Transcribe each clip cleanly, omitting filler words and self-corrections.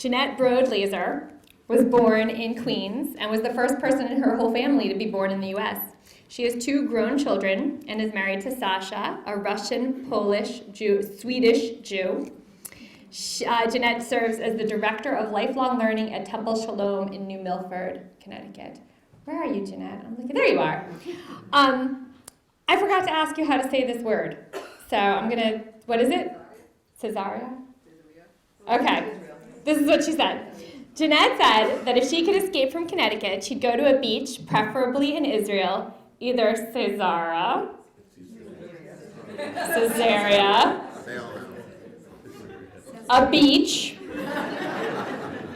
Jeanette Broad Lazer was born in Queens and was the first person in her whole family to be born in the U.S. She has 2 grown children and is married to Sasha, a Russian, Polish, Swedish Jew. Jeanette serves as the Director of Lifelong Learning at Temple Shalom in New Milford, Connecticut. Where are you, Jeanette? I'm looking. There you are. I forgot to ask you how to say this word. So I'm going to, what is it? Caesarea? Okay. This is what she said. Jeanette said that if she could escape from Connecticut, she'd go to a beach, preferably in Israel, either Caesarea, a beach,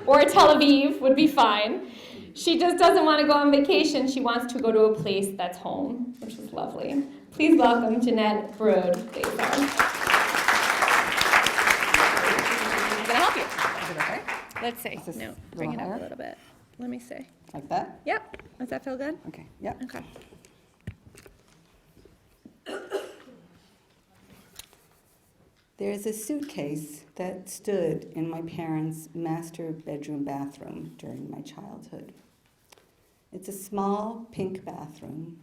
or Tel Aviv would be fine. She just doesn't want to go on vacation. She wants to go to a place that's home, which is lovely. Please welcome Jeanette Broad. I'm going to help you. Is it okay? Let's see. No, bring it up a little bit. Let me see. Like that? Yep. Does that feel good? Okay, yep. Okay. There's a suitcase that stood in my parents' master bedroom bathroom during my childhood. It's a small pink bathroom.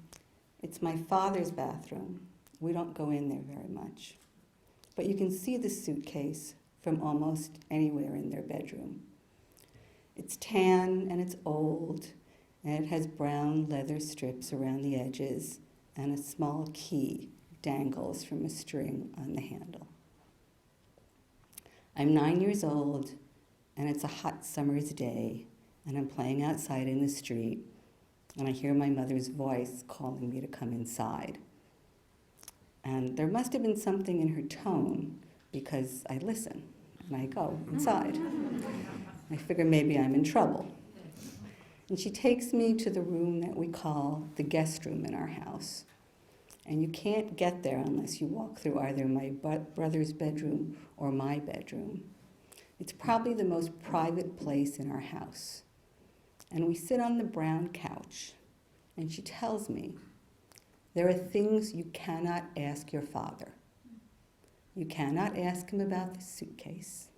It's my father's bathroom. We don't go in there very much. But you can see the suitcase from almost anywhere in their bedroom. It's tan and it's old, and it has brown leather strips around the edges, and a small key dangles from a string on the handle. I'm 9 years old, and it's a hot summer's day, and I'm playing outside in the street, and I hear my mother's voice calling me to come inside. And there must have been something in her tone, because I listen, and I go inside. I figure maybe I'm in trouble. And she takes me to the room that we call the guest room in our house. And you can't get there unless you walk through either my brother's bedroom or my bedroom. It's probably the most private place in our house. And we sit on the brown couch, and she tells me, there are things you cannot ask your father. You cannot ask him about the suitcase.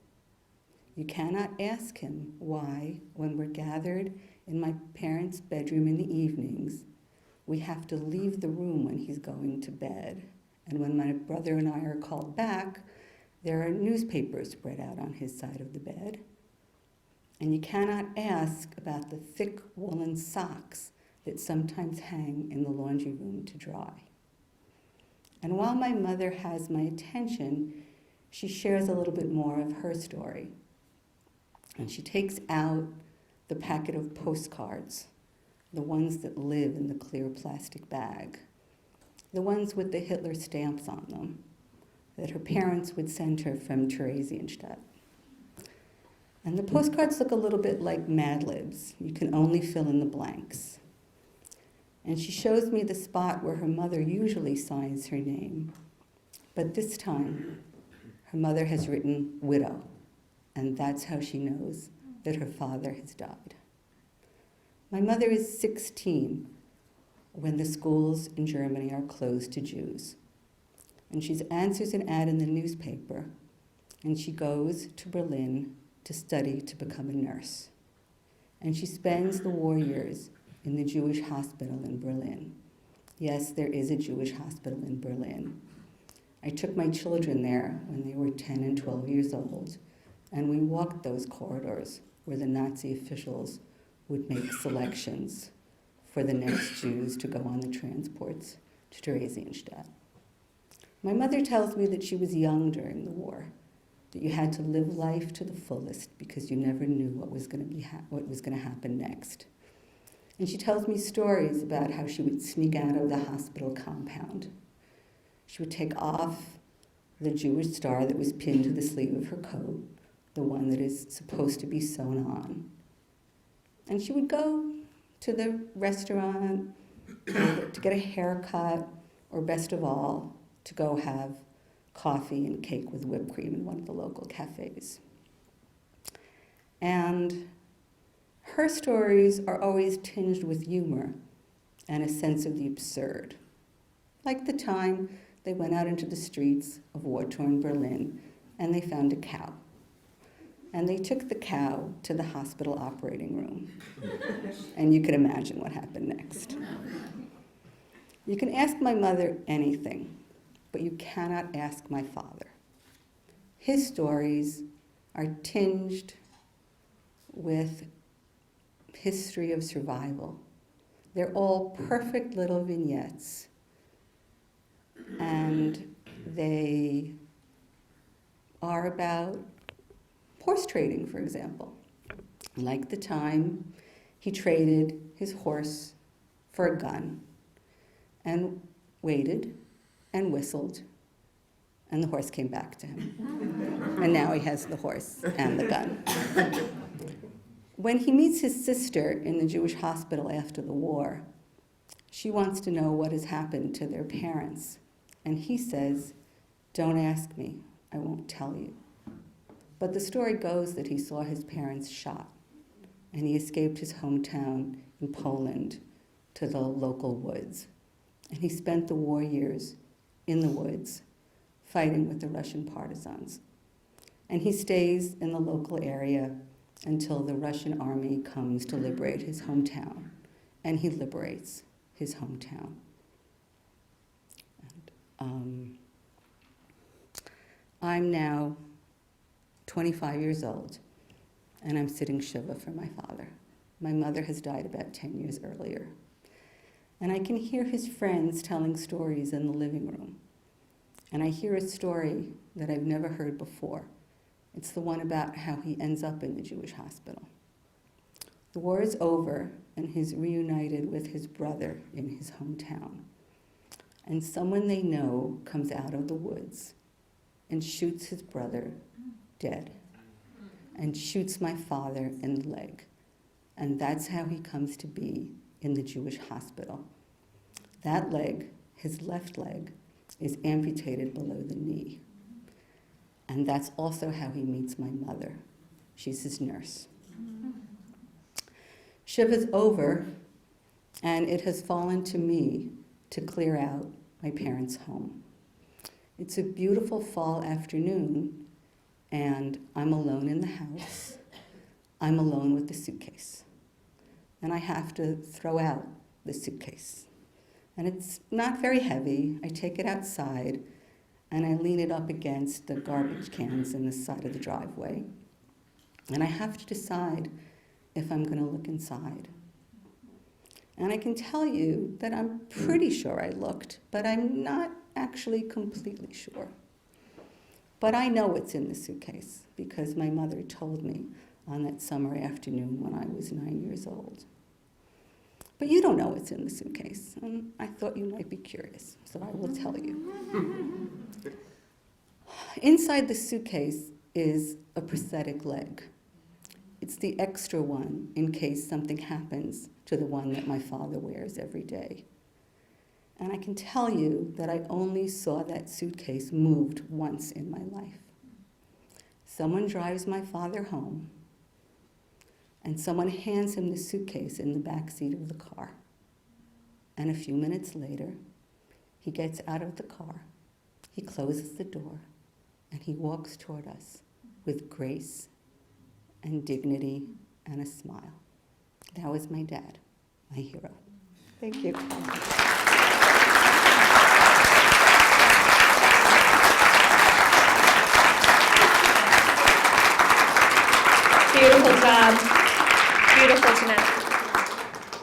You cannot ask him why, when we're gathered in my parents' bedroom in the evenings, we have to leave the room when he's going to bed. And when my brother and I are called back, there are newspapers spread out on his side of the bed. And you cannot ask about the thick woolen socks that sometimes hang in the laundry room to dry. And while my mother has my attention, she shares a little bit more of her story. And she takes out the packet of postcards, the ones that live in the clear plastic bag, the ones with the Hitler stamps on them that her parents would send her from Theresienstadt. And the postcards look a little bit like Mad Libs. You can only fill in the blanks. And she shows me the spot where her mother usually signs her name. But this time, her mother has written widow, and that's how she knows that her father has died. My mother is 16 when the schools in Germany are closed to Jews. And she answers an ad in the newspaper, and she goes to Berlin to study to become a nurse. And she spends the war years in the Jewish hospital in Berlin. Yes, there is a Jewish hospital in Berlin. I took my children there when they were 10 and 12 years old, and we walked those corridors where the Nazi officials would make selections for the next Jews to go on the transports to Theresienstadt. My mother tells me that she was young during the war, that you had to live life to the fullest because you never knew what was going to happen next. And she tells me stories about how she would sneak out of the hospital compound. She would take off the Jewish star that was pinned to the sleeve of her coat, the one that is supposed to be sewn on. And she would go to the restaurant to get a haircut, or best of all, to go have coffee and cake with whipped cream in one of the local cafes. And her stories are always tinged with humor and a sense of the absurd. Like the time they went out into the streets of war-torn Berlin and they found a cow. and they took the cow to the hospital operating room. And you can imagine what happened next. You can ask my mother anything, but you cannot ask my father. His stories are tinged with history of survival. They're all perfect little vignettes, and they are about horse trading, for example. Like the time he traded his horse for a gun and waited and whistled, and the horse came back to him. And now he has the horse and the gun. When he meets his sister in the Jewish hospital after the war, she wants to know what has happened to their parents. And he says, "Don't ask me, I won't tell you." But the story goes that he saw his parents shot, and he escaped his hometown in Poland to the local woods. And he spent the war years in the woods, fighting with the Russian partisans. And he stays in the local area until the Russian army comes to liberate his hometown. And he liberates his hometown. And, I'm now 25 years old, and I'm sitting Shiva for my father. My mother has died about 10 years earlier. And I can hear his friends telling stories in the living room. And I hear a story that I've never heard before. It's the one about how he ends up in the Jewish hospital. The war is over, and he's reunited with his brother in his hometown. And someone they know comes out of the woods and shoots his brother dead, and shoots my father in the leg. And that's how he comes to be in the Jewish hospital. That leg, his left leg, is amputated below the knee. And that's also how he meets my mother. She's his nurse. Shiva's over, and it has fallen to me to clear out my parents' home. It's a beautiful fall afternoon, and I'm alone in the house. I'm alone with the suitcase. And I have to throw out the suitcase. And it's not very heavy. I take it outside, and I lean it up against the garbage cans in the side of the driveway. And I have to decide if I'm going to look inside. And I can tell you that I'm pretty sure I looked, but I'm not actually completely sure. But I know what's in the suitcase because my mother told me on that summer afternoon when I was 9 years old. But you don't know what's in the suitcase, and I thought you might be curious, so I will tell you. Inside the suitcase is a prosthetic leg. It's the extra one in case something happens to the one that my father wears every day. And I can tell you that I only saw that suitcase moved once in my life. Someone drives my father home, and someone hands him the suitcase in the back seat of the car. And a few minutes later, he gets out of the car, he closes the door, and he walks toward us with grace and dignity and a smile. That was my dad, my hero. Thank you. Beautiful job. Beautiful, Jeanette.